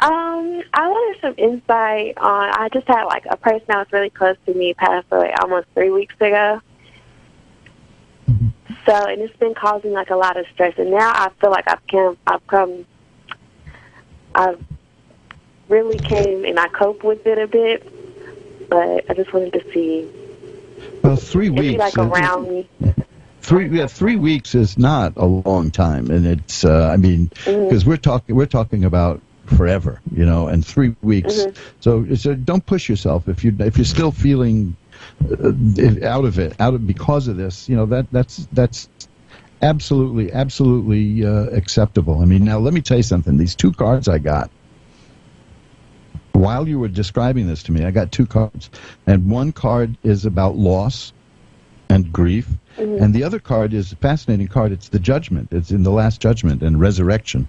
I wanted some insight on. I just had like a person that was really close to me passed away almost 3 weeks ago. So, and it's been causing like a lot of stress. And now I feel like I've really came and I cope with it a bit. But I just wanted to see. Well, 3 weeks. Like around me. 3 weeks is not a long time, and it's. I mean, because we're talking about forever, and 3 weeks. So don't push yourself if you're still feeling out of it because of this. That's absolutely acceptable. I mean, now let me tell you something. These 2 cards I got while you were describing this to me, I got 2 cards, and one card is about loss and grief, and the other card is a fascinating card. It's the Judgment. It's in the Last Judgment and resurrection,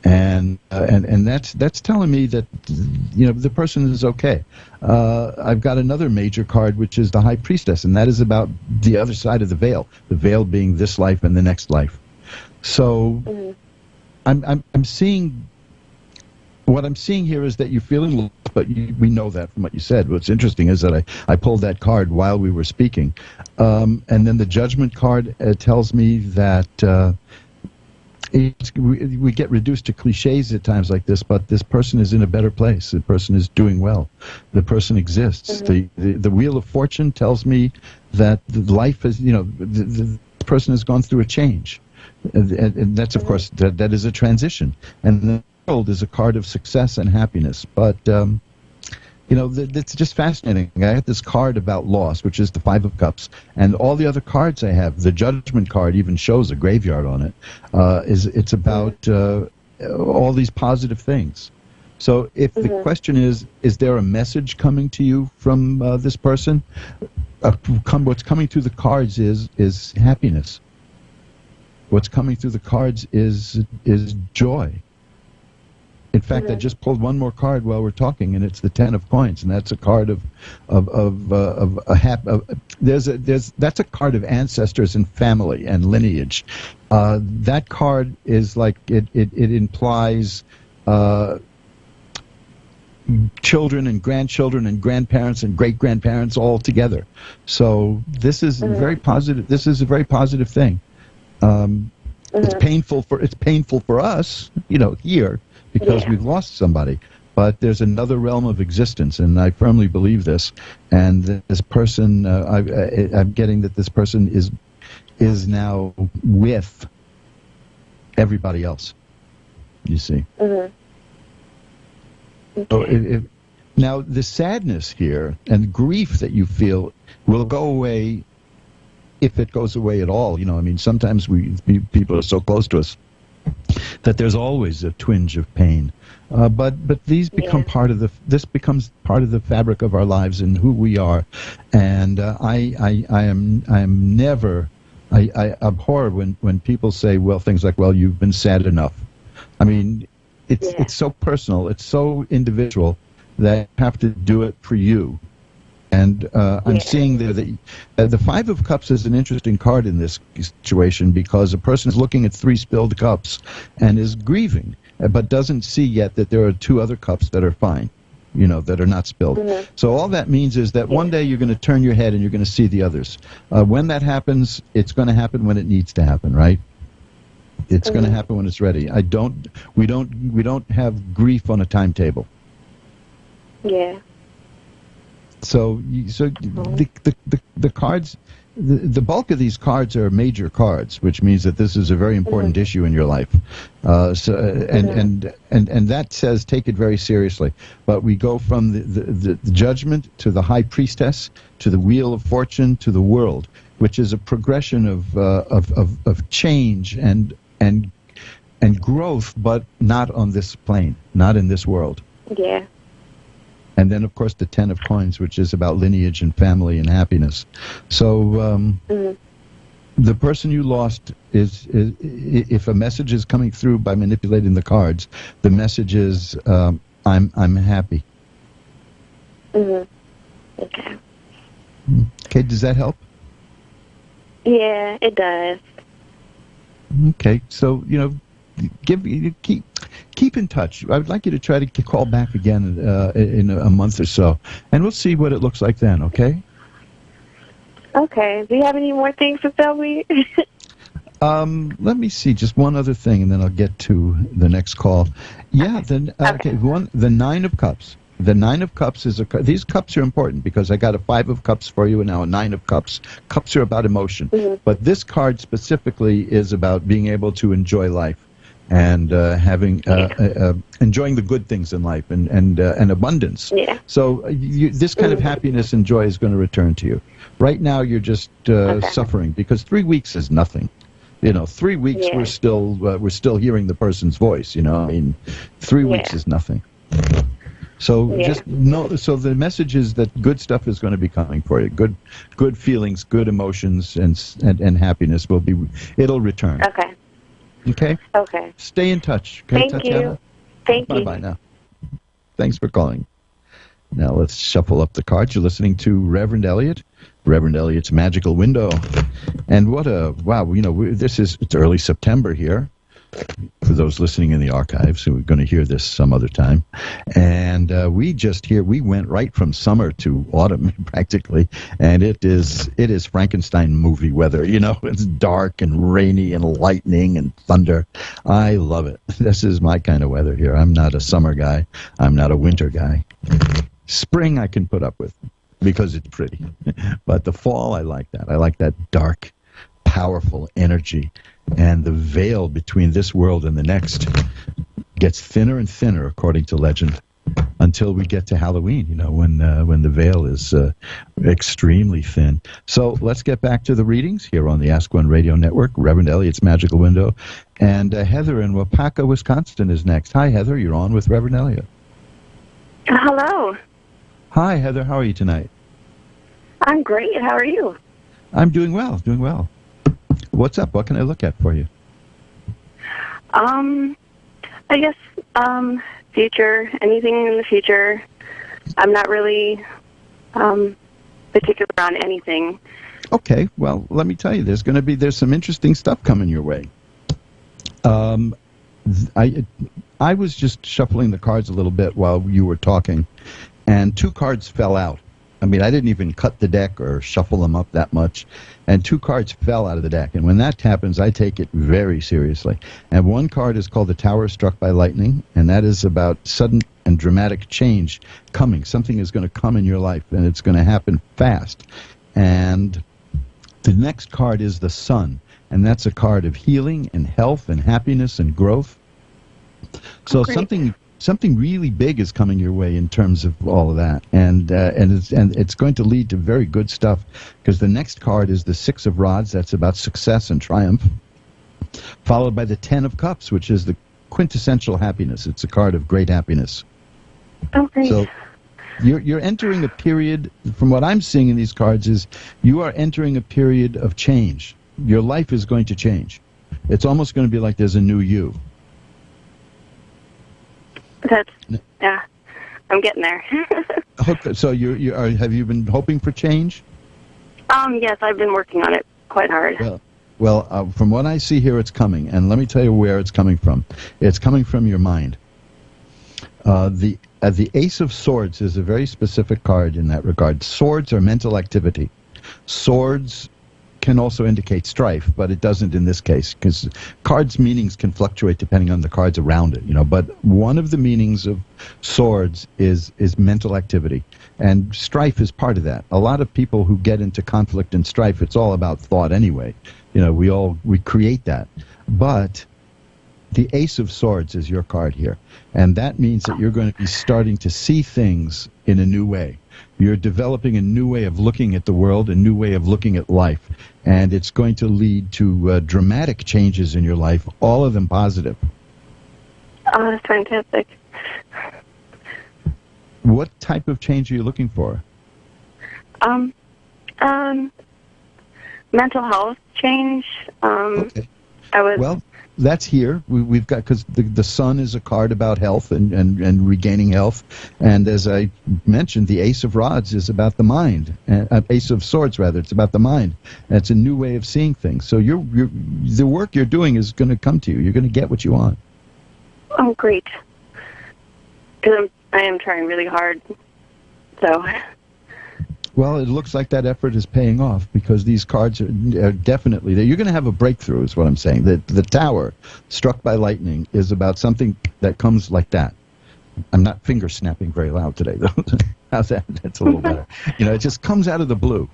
and that's telling me that the person is okay. I've got another major card, which is the High Priestess, and that is about the other side of the veil being this life and the next life. So I'm seeing. What I'm seeing here is that you're feeling lost, but we know that from what you said. What's interesting is that I pulled that card while we were speaking. And then the Judgment card tells me that we get reduced to cliches at times like this, but this person is in a better place. The person is doing well. The person exists. The Wheel of Fortune tells me that the life is, the person has gone through a change. And that's, of course, that is a transition. And the world is a card of success and happiness, but it's just fascinating. I had this card about loss, which is the 5 of Cups, and all the other cards I have. The Judgment card even shows a graveyard on it. It's about all these positive things. So, if the question is there a message coming to you from this person? What's coming through the cards is happiness. What's coming through the cards is joy. In fact, I just pulled one more card while we're talking, and it's the 10 of Coins, and that's a card that's a card of ancestors and family and lineage. That card is like it implies children and grandchildren and grandparents and great grandparents all together. So this is very positive. This is a very positive thing. It's painful for us, here. Because we've lost somebody, but there's another realm of existence, and I firmly believe this. And this person, I'm getting that this person is now with everybody else. You see. Okay. So now the sadness here and grief that you feel will go away if it goes away at all. Sometimes people are so close to us that there's always a twinge of pain, but these become this becomes part of the fabric of our lives and who we are, and I abhor when people say things like, well, you've been sad enough. I mean, it's so personal, it's so individual that you have to do it for you. And I'm seeing there that the 5 of Cups is an interesting card in this situation because a person is looking at 3 spilled cups and is grieving, but doesn't see yet that there are 2 other cups that are fine, that are not spilled. So all that means is that one day you're going to turn your head and you're going to see the others. When that happens, it's going to happen when it needs to happen, right? It's going to happen when it's ready. We don't have grief on a timetable. Yeah. So the cards, the bulk of these cards are major cards, which means that this is a very important issue in your life. And that says take it very seriously. But we go from the Judgment to the High Priestess to the Wheel of Fortune to the World, which is a progression of change and growth, but not on this plane, not in this world. Yeah. And then, of course, the 10 of Coins, which is about lineage and family and happiness. So the person you lost is if a message is coming through by manipulating the cards, the message is, I'm happy. Okay. Okay, does that help? Yeah, it does. Okay, so, keep in touch. I would like you to try to call back again in a month or so, and we'll see what it looks like then. Okay. Okay. Do you have any more things to tell me? Let me see, just one other thing, and then I'll get to the next call. Yeah, then the Nine of Cups. The Nine of Cups is these cups are important because I got a Five of Cups for you and now a Nine of Cups. Cups are about emotion, but this card specifically is about being able to enjoy life and enjoying the good things in life and abundance. Yeah. So this kind of happiness and joy is going to return to you. Right now, you're just suffering because 3 weeks is nothing. 3 weeks we're still hearing the person's voice. I mean, 3 weeks is nothing. So just know. So the message is that good stuff is going to be coming for you. Good feelings, good emotions, and happiness will be. It'll return. Okay. Okay. Okay. Stay in touch. Okay, Thank you. Thank you. Bye now. Thanks for calling. Now let's shuffle up the cards. You're listening to Reverend Elliot. Reverend Elliot's Magical Window. And it's early September here. For those listening in the archives, who are going to hear this some other time. And we went right from summer to autumn practically, and it is Frankenstein movie weather. It's dark and rainy and lightning and thunder. I love it. This is my kind of weather here. I'm not a summer guy. I'm not a winter guy. Spring I can put up with because it's pretty. But the fall, I like that. I like that dark, powerful energy. And the veil between this world and the next gets thinner and thinner, according to legend, until we get to Halloween, when the veil is extremely thin. So let's get back to the readings here on the Ask One Radio Network, Reverend Elliot's Magical Window. And Heather in Wapaka, Wisconsin is next. Hi, Heather. You're on with Reverend Elliot. Hello. Hi, Heather. How are you tonight? I'm great. How are you? I'm doing well, What's up? What can I look at for you? I guess, future, anything in the future. I'm not really, particular on anything. Okay, well, let me tell you, there's some interesting stuff coming your way. I was just shuffling the cards a little bit while you were talking, and 2 cards fell out. I mean, I didn't even cut the deck or shuffle them up that much, and 2 cards fell out of the deck. And when that happens, I take it very seriously. And 1 card is called the Tower Struck by Lightning, and that is about sudden and dramatic change coming. Something is going to come in your life, and it's going to happen fast. And the next card is the Sun, and that's a card of healing and health and happiness and growth. So something really big is coming your way in terms of all of that, and it's going to lead to very good stuff, because the next card is the 6 of Rods. That's about success and triumph, followed by the 10 of Cups, which is the quintessential happiness. It's a card of great happiness. Okay. So you're entering a period, from what I'm seeing in these cards, is you are entering a period of change. Your life is going to change. It's almost going to be like there's a new you. I'm getting there. Okay, so have you been hoping for change? Yes, I've been working on it quite hard. Well, from what I see here, it's coming, and let me tell you where it's coming from. It's coming from your mind. The Ace of Swords is a very specific card in that regard. Swords are mental activity. Swords can also indicate strife, but it doesn't in this case, because cards' meanings can fluctuate depending on the cards around it, But one of the meanings of swords is mental activity, and strife is part of that. A lot of people who get into conflict and strife, it's all about thought anyway. We create that. But the Ace of Swords is your card here, and that means that you're going to be starting to see things in a new way. You're developing a new way of looking at the world, a new way of looking at life, and it's going to lead to dramatic changes in your life, all of them positive. Oh, that's fantastic. What type of change are you looking for? Mental health change. Okay. Well, that's here. We've got, because the sun is a card about health and regaining health, and as I mentioned, the Ace of Rods is about the mind. Ace of Swords, rather, it's about the mind. And it's a new way of seeing things. So the work you're doing is going to come to you. You're going to get what you want. Oh, great. Because I am trying really hard. So. Well, it looks like that effort is paying off, because these cards are definitely there. You're going to have a breakthrough, is what I'm saying. The Tower, struck by lightning, is about something that comes like that. I'm not finger snapping very loud today, though. How's that? That's a little better. It just comes out of the blue,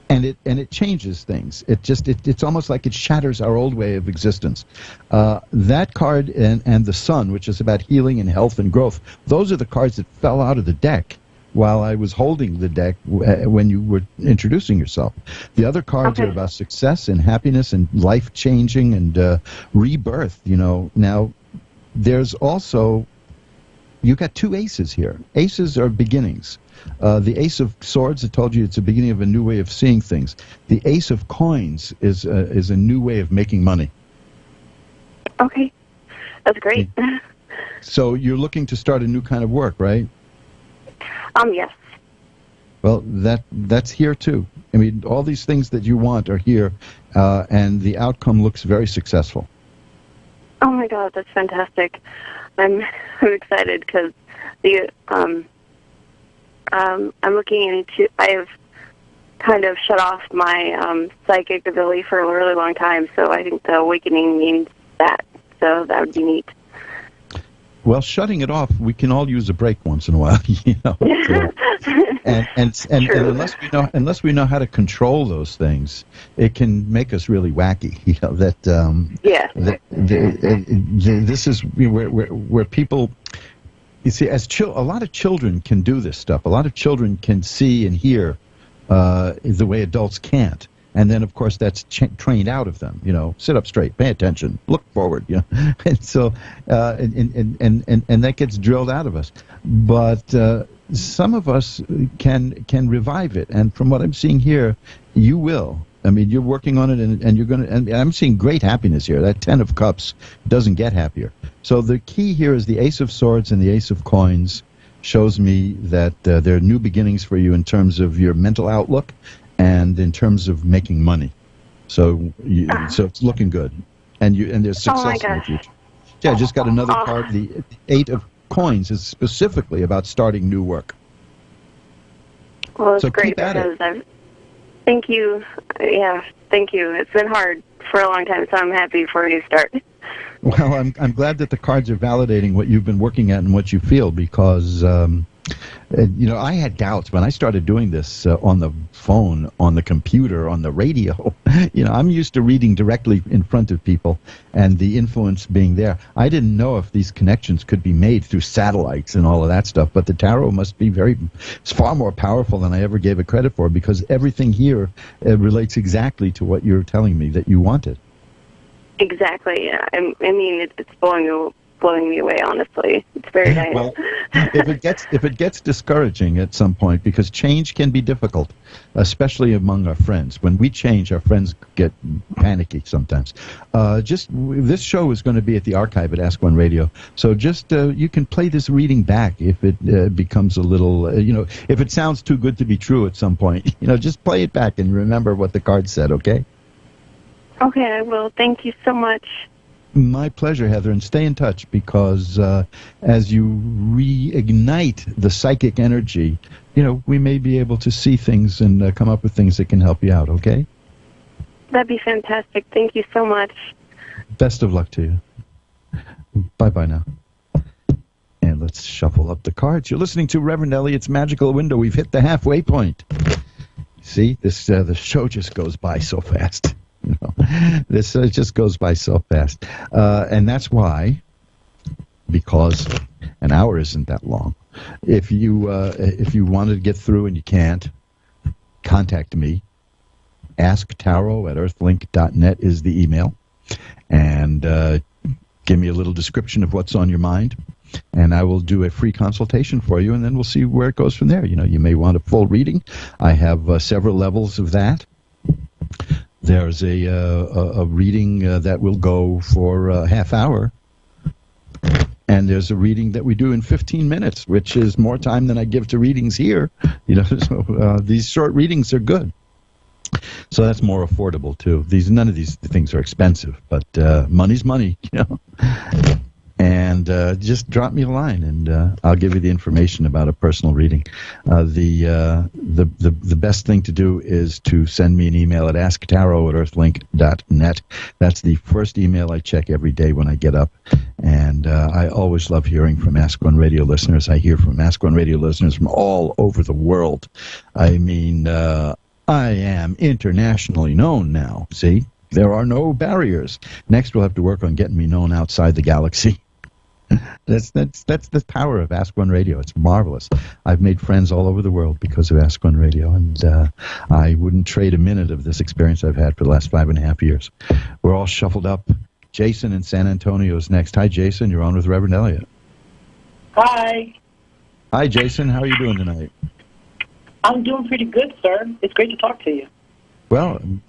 and it changes things. It's almost like it shatters our old way of existence. That card and the Sun, which is about healing and health and growth, those are the cards that fell out of the deck while I was holding the deck when you were introducing yourself. The other cards are about success and happiness and life-changing and rebirth. Now, there's also, you got two aces here. Aces are beginnings. The Ace of Swords, I told you, it's the beginning of a new way of seeing things. The Ace of Coins is a new way of making money. Okay. That's great. So you're looking to start a new kind of work, right? Yes. Well, that's here too. I mean, all these things that you want are here, and the outcome looks very successful. Oh my God, that's fantastic! I'm excited because I'm looking into. I've kind of shut off my psychic ability for a really long time, so I think the awakening means that. So that would be neat. Well, shutting it off, we can all use a break once in a while, And unless we know how to control those things, it can make us really wacky. This is where people, you see, a lot of children can do this stuff. A lot of children can see and hear the way adults can't. And then, of course, that's trained out of them. Sit up straight, pay attention, look forward. And so, and that gets drilled out of us. But some of us can revive it. And from what I'm seeing here, you will. I mean, you're working on it, and you're going to. And I'm seeing great happiness here. That Ten of Cups doesn't get happier. So the key here is the Ace of Swords and the Ace of Coins. Shows me that there are new beginnings for you in terms of your mental outlook and in terms of making money. So so it's looking good. And there's success in the future. Yeah, I just got another card. The Eight of Coins is specifically about starting new work. Well, it's great because thank you. Yeah, thank you. It's been hard for a long time, so I'm happy for a new start. Well, I'm glad that the cards are validating what you've been working at and what you feel, because I had doubts when I started doing this on the phone, on the computer, on the radio. I'm used to reading directly in front of people and the influence being there. I didn't know if these connections could be made through satellites and all of that stuff, but the tarot must be it's far more powerful than I ever gave it credit for, because everything here relates exactly to what you're telling me that you wanted. Exactly. Yeah. I mean, it's blowing me away, honestly. It's very nice. Well, if it gets discouraging at some point, because change can be difficult, especially among our friends. When we change, our friends get panicky sometimes. This show is going to be at the archive at Ask One Radio, so you can play this reading back if it becomes a little, if it sounds too good to be true at some point. Just play it back and remember what the card said, okay? Okay, I will. Thank you so much. My pleasure, Heather, and stay in touch, because as you reignite the psychic energy, we may be able to see things and come up with things that can help you out, okay? That'd be fantastic. Thank you so much. Best of luck to you. Bye-bye now. And let's shuffle up the cards. You're listening to Reverend Elliot's Magical Window. We've hit the halfway point. See, the show just goes by so fast. This just goes by so fast, and that's why, because an hour isn't that long. If you wanted to get through and you can't, contact me. AskTarot@earthlink.net is the email, and give me a little description of what's on your mind, and I will do a free consultation for you, and then we'll see where it goes from there. You may want a full reading. I have several levels of that. There's a reading that will go for a half hour, and there's a reading that we do in 15 minutes, which is more time than I give to readings here. So these short readings are good. So that's more affordable too. None of these things are expensive, but money's money, And just drop me a line, and I'll give you the information about a personal reading. The best thing to do is to send me an email at asktarot@earthlink.net. That's the first email I check every day when I get up, and I always love hearing from Ask One Radio listeners. I hear from Ask One Radio listeners from all over the world. I mean, I am internationally known now. See, there are no barriers. Next, we'll have to work on getting me known outside the galaxy. That's the power of Ask One Radio. It's marvelous. I've made friends all over the world because of Ask One Radio, and I wouldn't trade a minute of this experience I've had for the last 5.5 years. We're all shuffled up. Jason in San Antonio is next. Hi, Jason. You're on with Reverend Elliot. Hi. Hi, Jason. How are you doing tonight? I'm doing pretty good, sir. It's great to talk to you. Well, I'm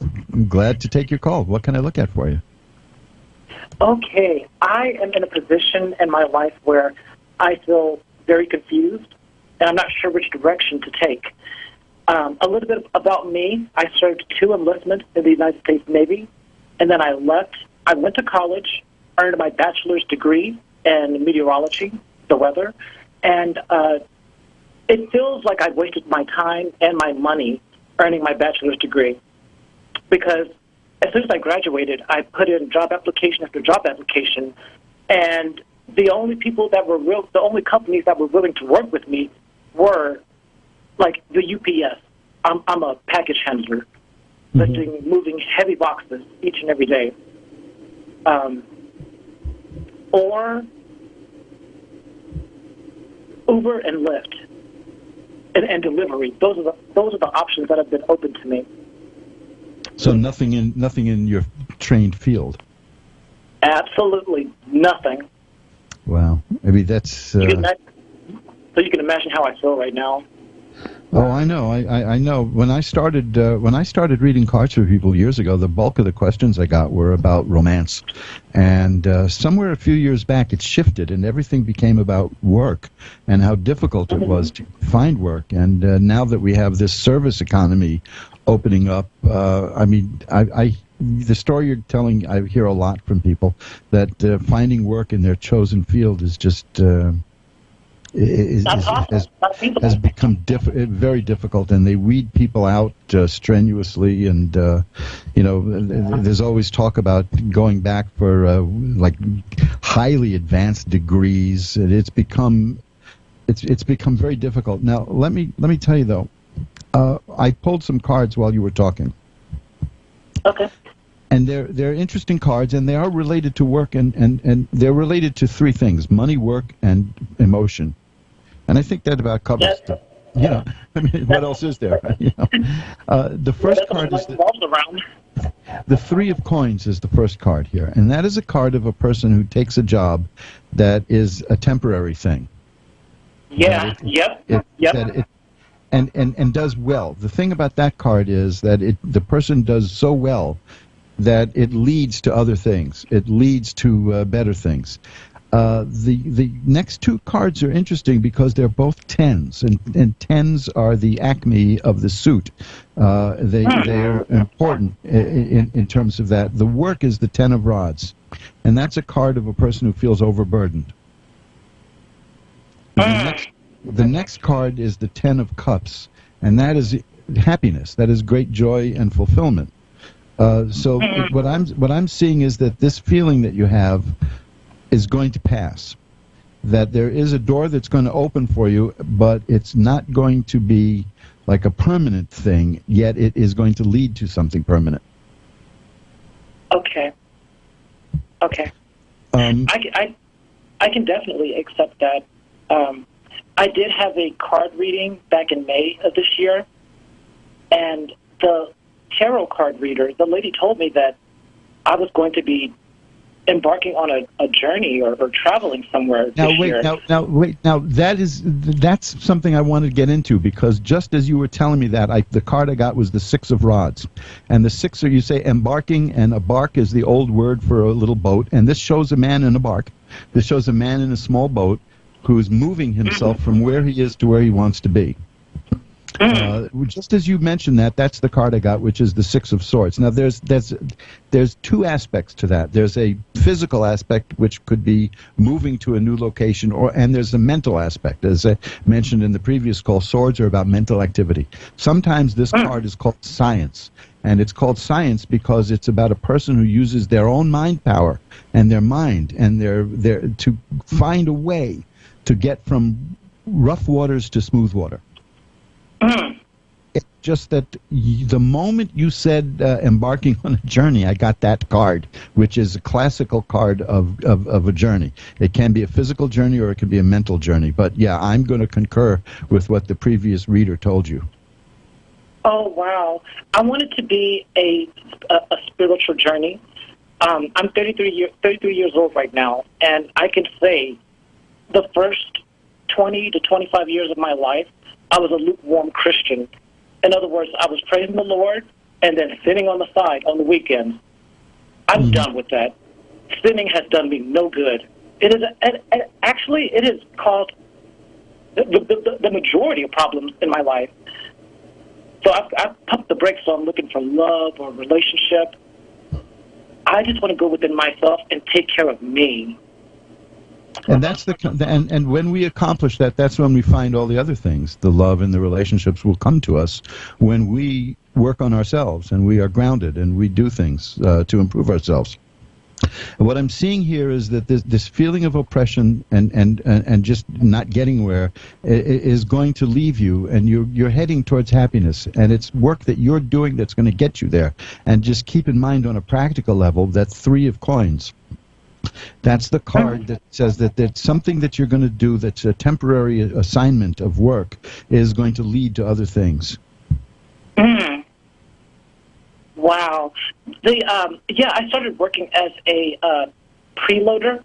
glad to take your call. What can I look at for you? Okay. I am in a position in my life where I feel very confused, and I'm not sure which direction to take. A little bit about me. I served 2 enlistments in the United States Navy, and then I left. I went to college, earned my bachelor's degree in meteorology, the weather, and it feels like I've wasted my time and my money earning my bachelor's degree, because as soon as I graduated, I put in job application after job application, and the only people that were the only companies that were willing to work with me were like the UPS. I'm a package handler, moving heavy boxes each and every day, or Uber and Lyft and delivery. Those are the options that have been open to me. So nothing in your trained field. Absolutely nothing. Wow, maybe that's. So you can imagine how I feel right now. Oh, I know. I know. When I started reading cards for people years ago, the bulk of the questions I got were about romance, and somewhere a few years back it shifted, and everything became about work and how difficult it was to find work. And now that we have this service economy opening up, I mean, the story you're telling, I hear a lot from people that finding work in their chosen field is just. Has become very difficult, and they weed people out strenuously, and there's always talk about going back for like highly advanced degrees. It's become very difficult. Now let me tell you though, I pulled some cards while you were talking. Okay. And they're interesting cards, and they are related to work, and they're related to 3 things: money, work, and emotion. And I think that about covers stuff. I mean, what else is there? The first card is the 3 of Coins is the first card here, and that is a card of a person who takes a job that is a temporary thing. Yeah. And does well. The thing about that card is that the person does so well that it leads to other things. It leads to better things. The next 2 cards are interesting because they're both 10s, and 10s are the acme of the suit. They're important in terms of that. The work is the 10 of Rods, and that's a card of a person who feels overburdened. The next card is the 10 of Cups, and that is happiness. That is great joy and fulfillment. So what I'm seeing is that this feeling that you have is going to pass. That there is a door that's going to open for you, but it's not going to be like a permanent thing, yet it is going to lead to something permanent. Okay. I can definitely accept that. I did have a card reading back in May of this year, and the tarot card reader, the lady told me that I was going to be embarking on a journey or traveling somewhere Now this wait, year. now that's something I wanted to get into, because just as you were telling me that, the card I got was the Six of Rods, and the six, you say embarking, and a bark is the old word for a little boat, and this shows a man in a bark. This shows a man in a small boat who is moving himself from where he is to where he wants to be. Just as you mentioned that's the card I got, which is the Six of Swords. Now, there's two aspects to that. There's a physical aspect, which could be moving to a new location, and there's a mental aspect. As I mentioned in the previous call, swords are about mental activity. Sometimes this card is called science, and it's called science because it's about a person who uses their own mind power and their mind and their to find a way to get from rough waters to smooth water. It's just that the moment you said embarking on a journey, I got that card, which is a classical card of a journey. It can be a physical journey or it can be a mental journey. But yeah, I'm going to concur with what the previous reader told you. Oh, wow. I want it to be a spiritual journey. I'm 33 years old right now, and I can say the first 20 to 25 years of my life, I was a lukewarm Christian. In other words, I was praising the Lord and then sinning on the side on the weekends. I'm done with that. Sinning has done me no good. It has caused the majority of problems in my life. So I've pumped the brakes on looking for love or relationship. I just want to go within myself and take care of me. And that's and when we accomplish that, that's when we find all the other things. The love and the relationships will come to us when we work on ourselves and we are grounded and we do things to improve ourselves. And what I'm seeing here is that this feeling of oppression and just not getting where is going to leave you, and you're heading towards happiness, and it's work that you're doing that's going to get you there. And just keep in mind on a practical level that Three of Coins. That's the card that says that something that you're going to do that's a temporary assignment of work is going to lead to other things. Wow. I started working as a preloader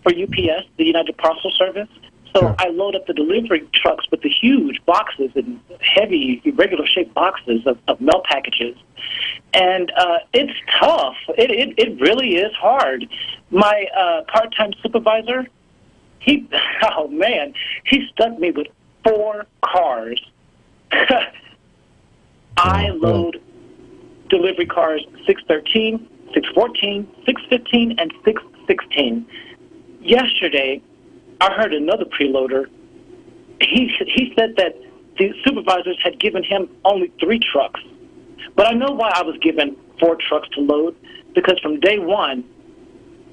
for UPS, the United Parcel Service. So Sure. I load up the delivery trucks with the huge boxes and heavy, irregular-shaped boxes of mail packages. And it's tough. It really is hard. My part-time supervisor, he stuck me with 4 cars. I load delivery cars 613, 614, 615, and 616. Yesterday, I heard another preloader. He said that the supervisors had given him only 3 trucks. But I know why I was given 4 trucks to load, because from day one,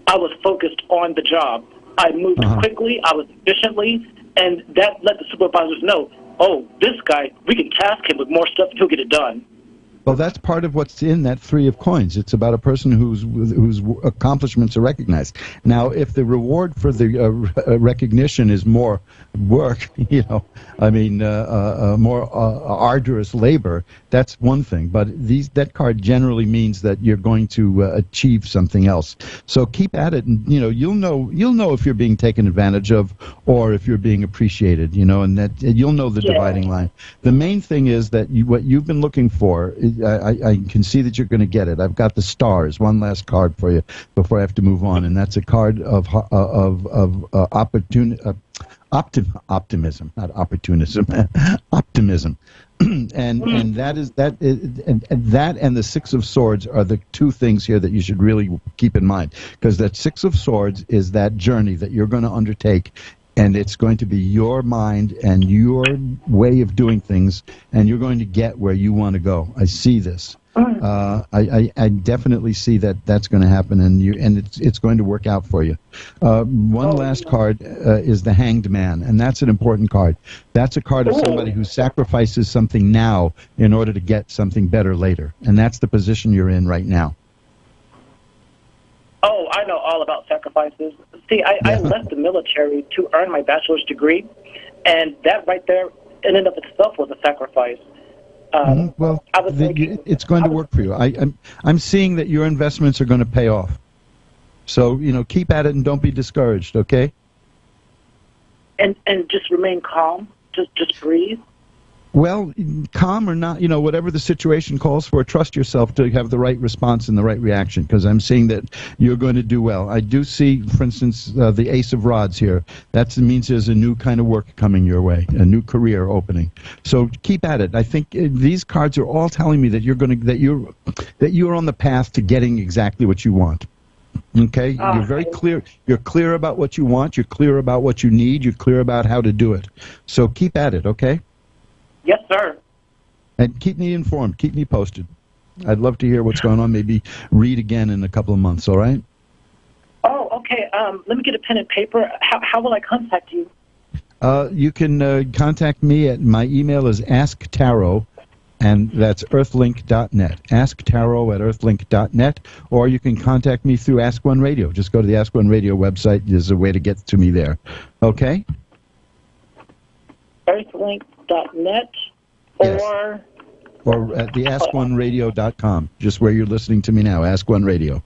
I was focused on the job. I moved quickly, I was efficiently, and that let the supervisors know, oh, this guy, we can task him with more stuff and he'll get it done. Well, that's part of what's in that Three of Coins. It's about a person whose accomplishments are recognized. Now, if the reward for the recognition is more work, more arduous labor, that's one thing. But that card generally means that you're going to achieve something else. So keep at it, and you'll know if you're being taken advantage of or if you're being appreciated. And that you'll know the dividing line. The main thing is that what you've been looking for. I can see that you're going to get it. I've got the stars. One last card for you before I have to move on, and that's a card of optimism, not opportunism, optimism. and that and the Six of Swords are the 2 things here that you should really keep in mind, because that Six of Swords is that journey that you're going to undertake. And it's going to be your mind and your way of doing things, and you're going to get where you want to go. I see this. I definitely see that that's going to happen, and it's going to work out for you. One last card is the Hanged Man, and that's an important card. That's a card of somebody who sacrifices something now in order to get something better later, and that's the position you're in right now. Oh, I know all about sacrifices. See, I left the military to earn my bachelor's degree, and that right there, in and of itself, was a sacrifice. Well, it's going to work for you. I'm seeing that your investments are going to pay off. So, keep at it and don't be discouraged, okay? And just remain calm. Just breathe. Well, calm or not, whatever the situation calls for, trust yourself to have the right response and the right reaction, because I'm seeing that you're going to do well. I do see, for instance, the Ace of Rods here. That means there's a new kind of work coming your way, a new career opening. So keep at it. I think these cards are all telling me that you're on the path to getting exactly what you want. Okay? You're very clear. You're clear about what you want. You're clear about what you need. You're clear about how to do it. So keep at it, okay? Yes, sir. And keep me informed. Keep me posted. I'd love to hear what's going on. Maybe read again in a couple of months, all right? Oh, okay. Let me get a pen and paper. How will I contact you? You can contact me at my email is asktarot, and that's earthlink.net. Asktarot@earthlink.net, or you can contact me through Ask One Radio. Just go to the Ask One Radio website. There's a way to get to me there. Okay? Earthlink.net Yes. or at the AskOneRadio.com, just where you're listening to me now, Ask One Radio.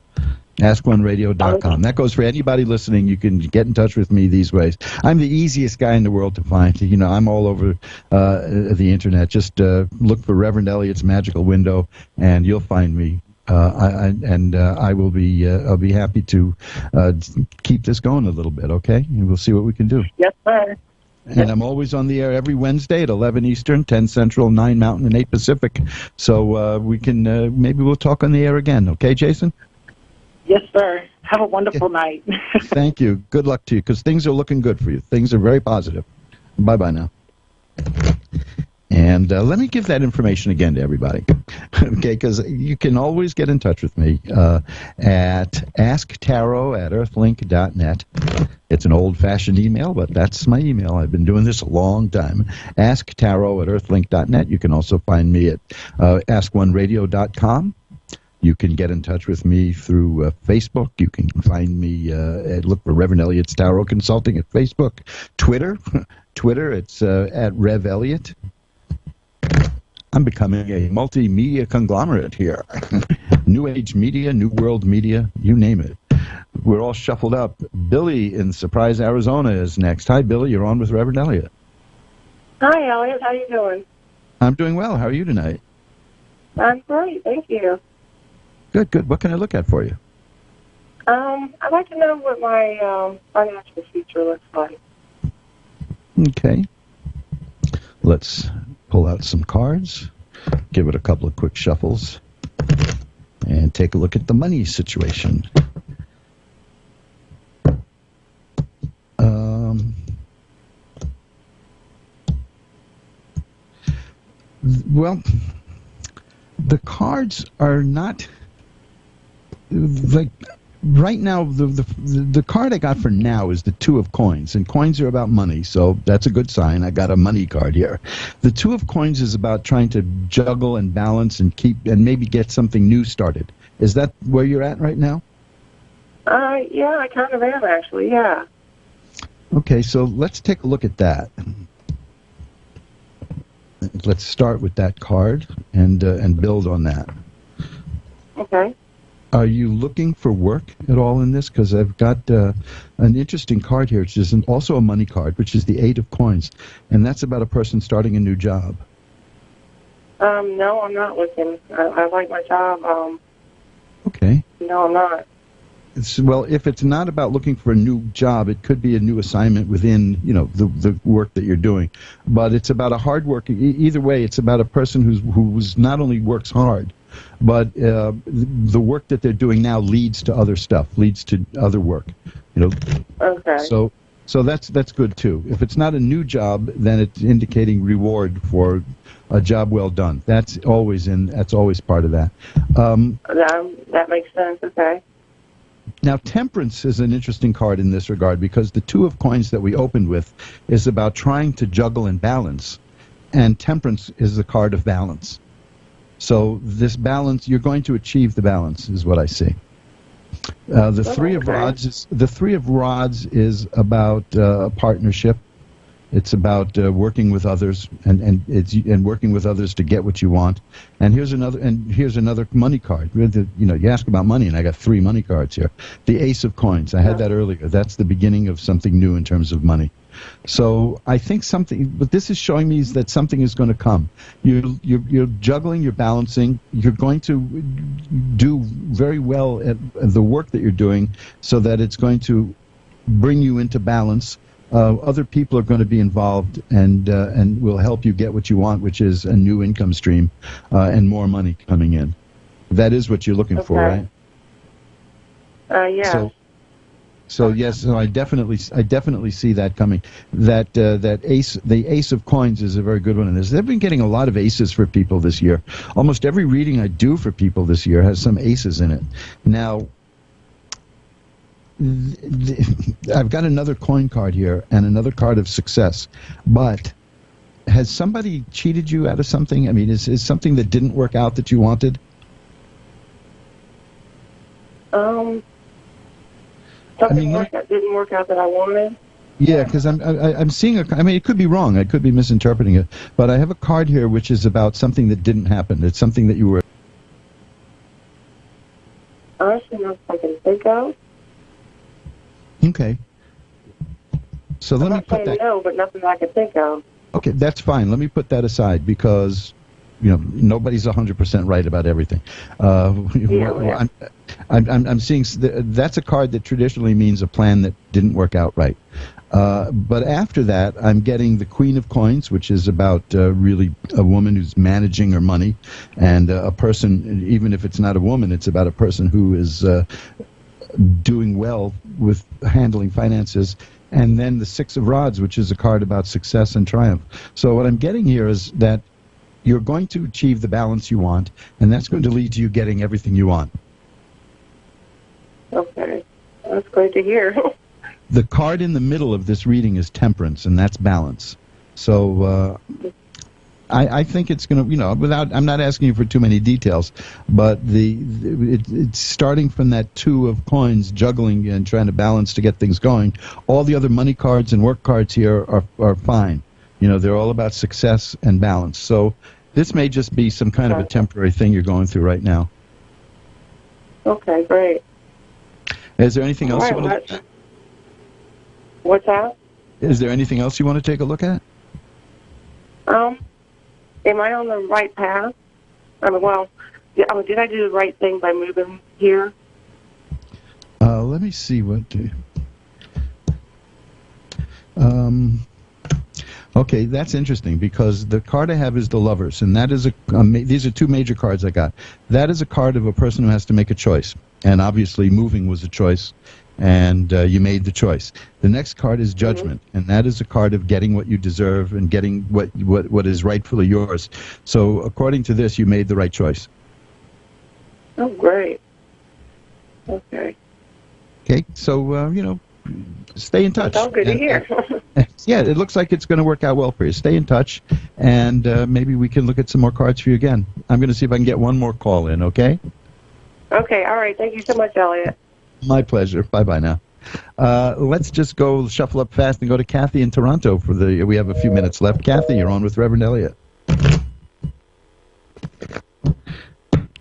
AskOneRadio.com. That goes for anybody listening. You can get in touch with me these ways. I'm the easiest guy in the world to find. I'm all over the Internet. Just look for Reverend Elliott's Magical Window, and you'll find me. I will be. I'll be happy to keep this going a little bit. Okay, and we'll see what we can do. Yes, sir. And I'm always on the air every Wednesday at 11 Eastern, 10 Central, 9 Mountain, and 8 Pacific. So we can maybe we'll talk on the air again. Okay, Jason? Yes, sir. Have a wonderful night. Thank you. Good luck to you, because things are looking good for you. Things are very positive. Bye-bye now. And let me give that information again to everybody, okay, because you can always get in touch with me at asktarot@earthlink.net. It's an old-fashioned email, but that's my email. I've been doing this a long time. asktarot@earthlink.net. You can also find me at askoneradio.com. You can get in touch with me through Facebook. You can find me, look for Reverend Elliott's Tarot Consulting at Facebook. Twitter, it's at Rev Elliott. I'm becoming a multimedia conglomerate here. New Age Media, New World Media, you name it. We're all shuffled up. Billy in Surprise, Arizona is next. Hi, Billy. You're on with Reverend Elliott. Hi, Elliot. How you doing? I'm doing well. How are you tonight? I'm great. Thank you. Good, good. What can I look at for you? I'd like to know what my financial future looks like. Okay. Let's pull out some cards, give it a couple of quick shuffles, and take a look at the money situation. Well, the cards are not like right now. The card I got for now is the Two of Coins, and coins are about money, so that's a good sign. I got a money card here. The Two of Coins is about trying to juggle and balance and keep and maybe get something new started. Is that where you're at right now? Yeah, I kind of am actually. Yeah. Okay, so let's take a look at that. Let's start with that card and build on that. Okay. Are you looking for work at all in this? Because I've got an interesting card here, which is also a money card, which is the Eight of Coins, and that's about a person starting a new job. No, I'm not looking. I like my job. Okay. No, I'm not. Well, if it's not about looking for a new job, it could be a new assignment within, the work that you're doing. But it's about a hard work. Either way, it's about a person who's not only works hard, but the work that they're doing now leads to other stuff, leads to other work. Okay. So that's good too. If it's not a new job, then it's indicating reward for a job well done. That's always part of that. That makes sense. Okay. Now, Temperance is an interesting card in this regard because the Two of Coins that we opened with is about trying to juggle and balance, and Temperance is the card of balance. So this balance, you're going to achieve the balance, is what I see. The Three of Rods is about a partnership, It's about working with others and working with others to get what you want. And here's another money card. You ask about money, and I got 3 money cards here. The Ace of Coins. I had that earlier. That's the beginning of something new in terms of money. So I think but this is showing me that something is going to come. You're juggling, you're balancing. You're going to do very well at the work that you're doing, so that it's going to bring you into balance. Other people are going to be involved and will help you get what you want, which is a new income stream and more money coming in. That is what you're looking for, right? Yeah. So yes, so I definitely see that coming. The Ace of Coins is a very good one. And they've been getting a lot of aces for people this year. Almost every reading I do for people this year has some aces in it. Now, I've got another coin card here and another card of success, but has somebody cheated you out of something? I mean, is something that didn't work out that you wanted? Something that didn't work out that I wanted. Yeah, because I'm seeing I mean, it could be wrong. I could be misinterpreting it, but I have a card here which is about something that didn't happen. It's something that you were. Honestly, nothing I can think of. Okay. So let me put that. No, but nothing I can think of. Okay, that's fine. Let me put that aside because, nobody's 100% right about everything. I'm seeing that's a card that traditionally means a plan that didn't work out right. But after that, I'm getting the Queen of Coins, which is about really a woman who's managing her money, and a person, even if it's not a woman, it's about a person who is doing well with handling finances. And then the Six of Rods, which is a card about success and triumph. So what I'm getting here is that you're going to achieve the balance you want, and that's going to lead to you getting everything you want. Okay. That's great to hear. The card in the middle of this reading is Temperance, and that's balance. So I think it's going to, I'm not asking you for too many details, but it's starting from that 2 of coins, juggling and trying to balance to get things going. All the other money cards and work cards here are fine. They're all about success and balance. So this may just be some kind of a temporary thing you're going through right now. Okay, great. Is there anything else you want to... What's that? Is there anything else you want to take a look at? Am I on the right path? Did I do the right thing by moving here? Let me see what... Okay, that's interesting because the card I have is the Lovers, and that is these are 2 major cards I got. That is a card of a person who has to make a choice, and obviously moving was a choice, and you made the choice. The next card is Judgment, and that is a card of getting what you deserve and getting what is rightfully yours. So according to this, you made the right choice. Oh, great. Okay. Okay, so, stay in touch. Oh, good to hear. Yeah, it looks like it's going to work out well for you. Stay in touch, and maybe we can look at some more cards for you again. I'm going to see if I can get one more call in, okay? Okay, all right. Thank you so much, Elliot. My pleasure. Bye-bye now. Let's just go shuffle up fast and go to Kathy in Toronto. We have a few minutes left. Kathy, you're on with Reverend Elliot.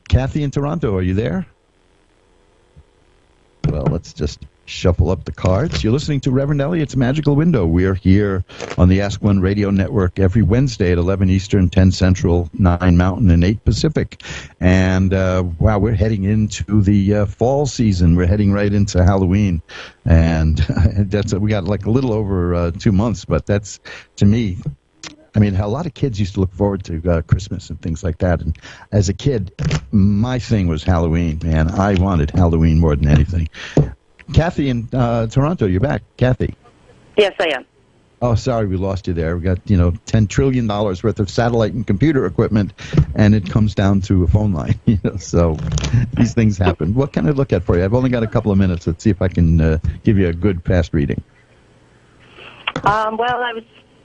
Kathy in Toronto, are you there? Well, let's just shuffle up the cards. You're listening to Reverend Elliot's Magical Window. We're here on the Ask One Radio Network every Wednesday at 11 Eastern, 10 Central, 9 Mountain, and 8 Pacific. And, wow, we're heading into the fall season. We're heading right into Halloween. And we got like a little over 2 months, but that's, to me, I mean, a lot of kids used to look forward to Christmas and things like that. And as a kid, my thing was Halloween, man. I wanted Halloween more than anything. Kathy in Toronto, you're back. Kathy. Yes, I am. Oh, sorry, we lost you there. We got, $10 trillion worth of satellite and computer equipment, and it comes down to a phone line. So these things happen. What can I look at for you? I've only got a couple of minutes. Let's see if I can give you a good fast reading. Well, I was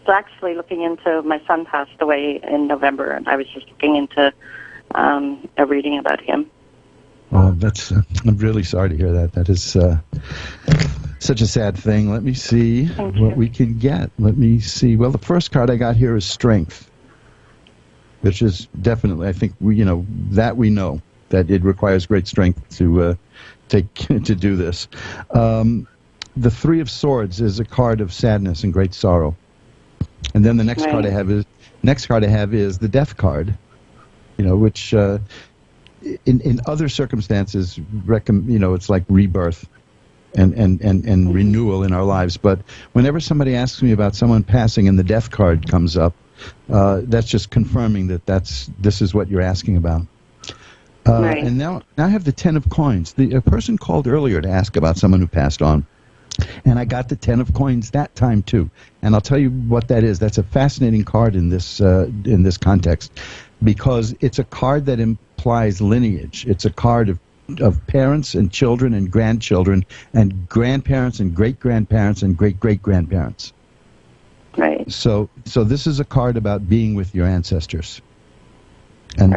actually looking into, my son passed away in November, and I was just looking into a reading about him. Oh, I'm really sorry to hear that. That is, Such a sad thing. Let me see Thank what you. we can get. Let me see. Well, the first card I got here is Strength, which is definitely, I think, we know that it requires great strength to to do this. The Three of Swords is a card of sadness and great sorrow. And then the next card I have is the Death card, which in other circumstances, it's like rebirth and renewal in our lives. But whenever somebody asks me about someone passing and the Death card comes up, that's just confirming that this is what you're asking about. And now I have the Ten of Coins. A person called earlier to ask about someone who passed on. And I got the Ten of Coins that time too, and I'll tell you what that is. That's a fascinating card in this context, because it's a card that implies lineage. It's a card of parents and children and grandchildren and grandparents and great grandparents and great great grandparents. Right. So this is a card about being with your ancestors. And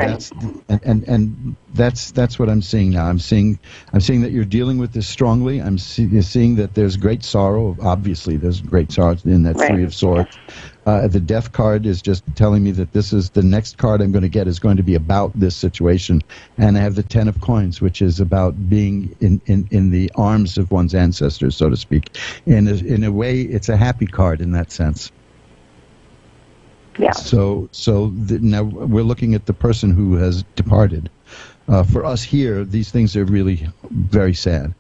that's what I'm seeing now. I'm seeing that you're dealing with this strongly. I'm seeing that there's great sorrow. Obviously, there's great sorrow in that Three of Swords. The Death card is just telling me that this is the next card I'm going to get is going to be about this situation. And I have the Ten of Coins, which is about being in the arms of one's ancestors, so to speak. In a way, it's a happy card in that sense. Yeah. So now we're looking at the person who has departed. For us here, these things are really very sad.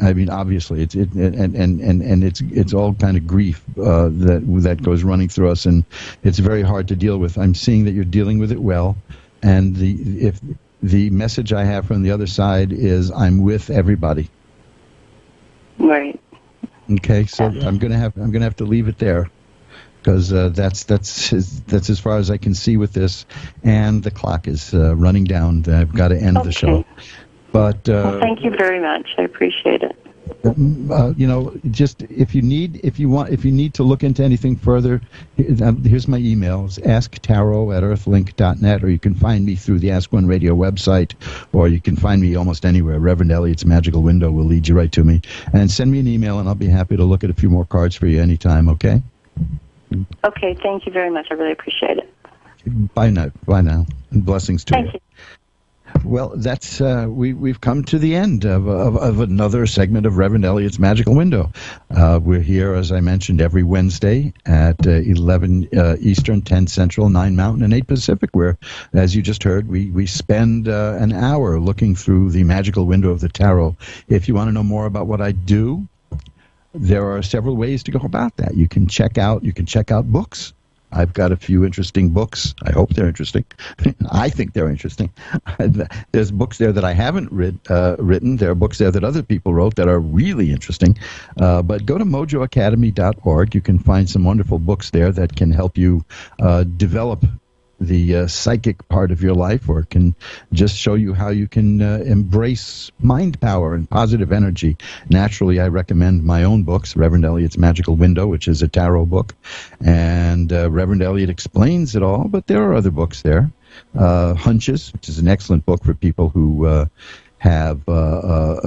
I mean, obviously, it's all kind of grief that goes running through us, and it's very hard to deal with. I'm seeing that you're dealing with it well, and if the message I have from the other side is, I'm with everybody. Right. Okay, so I'm gonna have to leave it there. Because that's as far as I can see with this, and the clock is running down. I've got to end the show. But well, thank you very much. I appreciate it. Just if you need to look into anything further, here's my email. It's asktarot@earthlink.net, or you can find me through the Ask One Radio website, or you can find me almost anywhere. Reverend Elliott's Magical Window will lead you right to me. And send me an email, and I'll be happy to look at a few more cards for you anytime. Okay. Okay, thank you very much. I really appreciate it. Bye now, and blessings to you. Thank you. Well, that's we've come to the end of another segment of Reverend Elliott's Magical Window. We're here, as I mentioned, every Wednesday at 11 Eastern, 10 Central, 9 Mountain, and 8 Pacific, where, as you just heard, we spend an hour looking through the magical window of the tarot. If you want to know more about what I do, there are several ways to go about that. You can check out books. I've got a few interesting books. I hope they're interesting. I think they're interesting. There's books there that I haven't written. There are books there that other people wrote that are really interesting. But go to mojoacademy.org. You can find some wonderful books there that can help you develop the psychic part of your life, or can just show you how you can embrace mind power and positive energy. Naturally, I recommend my own books, Reverend Elliott's Magical Window, which is a tarot book, and Reverend Elliott Explains It All, but there are other books there. Hunches, which is an excellent book for people who have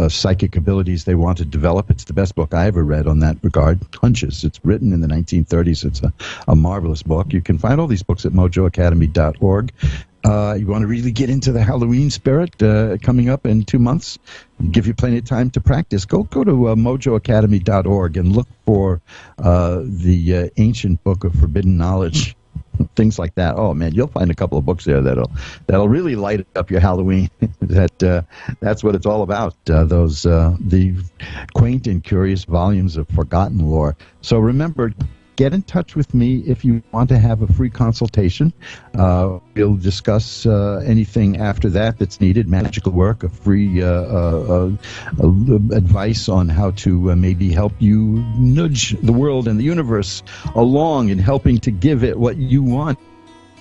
psychic abilities they want to develop. It's the best book I ever read on that regard. Hunches. It's written in the 1930s. It's a marvelous book. You can find all these books at mojoacademy.org. You want to really get into the Halloween spirit coming up in 2 months, give you plenty of time to practice. Go to mojoacademy.org and look for the ancient book of forbidden knowledge. Things like that. Oh man, you'll find a couple of books there that'll really light up your Halloween. That's what it's all about. The quaint and curious volumes of forgotten lore. So remember, get in touch with me if you want to have a free consultation. We'll discuss anything after that's needed, magical work, a free advice on how to maybe help you nudge the world and the universe along in helping to give it what you want,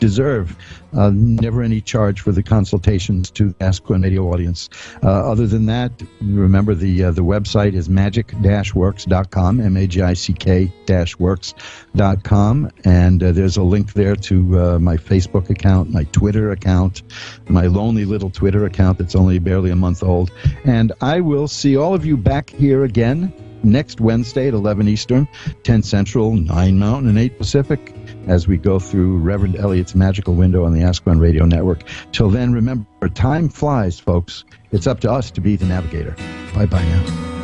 deserve. Never any charge for the consultations to the Ask One Radio audience. Other than that, remember the website is magic-works.com, magic-works.com, and there's a link there to my Facebook account, my Twitter account, my lonely little Twitter account that's only barely a month old. And I will see all of you back here again next Wednesday at 11 Eastern, 10 Central, 9 Mountain, and 8 Pacific, as we go through Reverend Elliot's Magical Window on the Ask One Radio Network. Till then, remember, time flies, folks. It's up to us to be the navigator. Bye-bye now.